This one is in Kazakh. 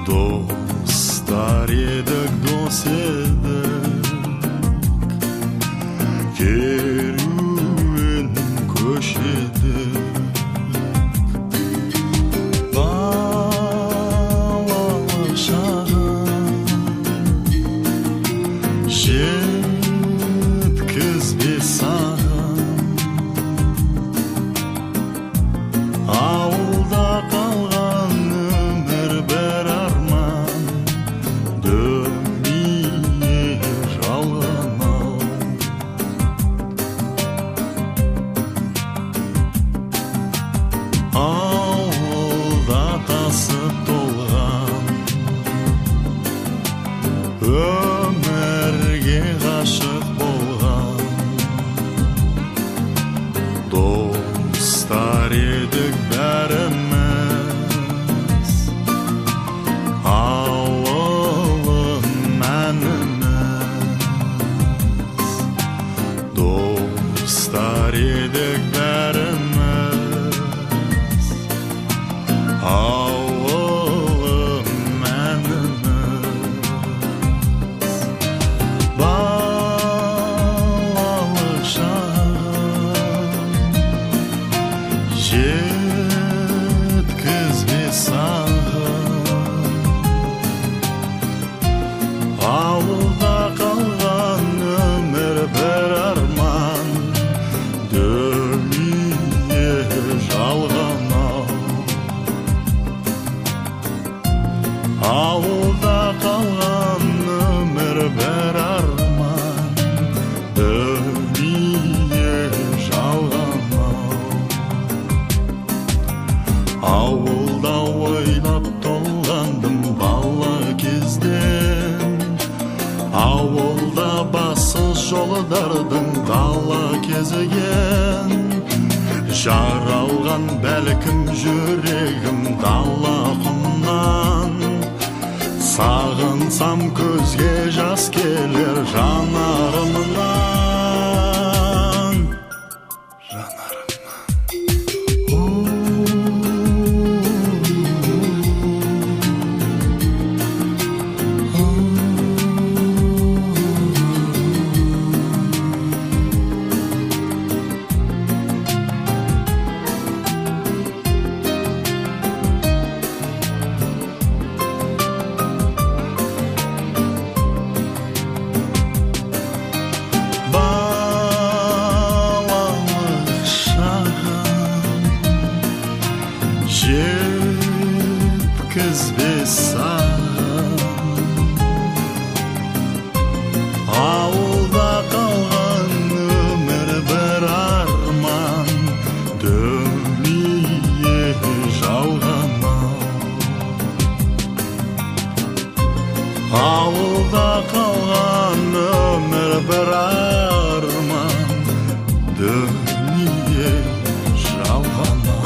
Dostlar едік, дос едік, керуен көшедік. Балалы шағым жеткізбес саған, ауылда қалған өмір бір арман, дүние жалған-ау. Ауылда тасып толған, өмірге ғашық болған, достар едік бәріміз, ауылым әніміз. Достар едік бәріміз, ауылым әніміз. Балалы шағым жеткізбес саған, ауылда қалған өмір бір арман, дүние жалған-ау. Ауылда қалған өмір бір арман, дүние жалған-ау. Ауылда ойлап толғандым бала кезден, ауылда бассыз жолдардың дала кезеген. Жаралған бәлкім жүрегім дала құмнан, сағынсам көзге жас келер жанарымнан. Жеткізбес саған, ауылда қалған өмір бір арман, дүние жалған-ау. Ауылда қалған өмір бір арман, дүние жалған-ау.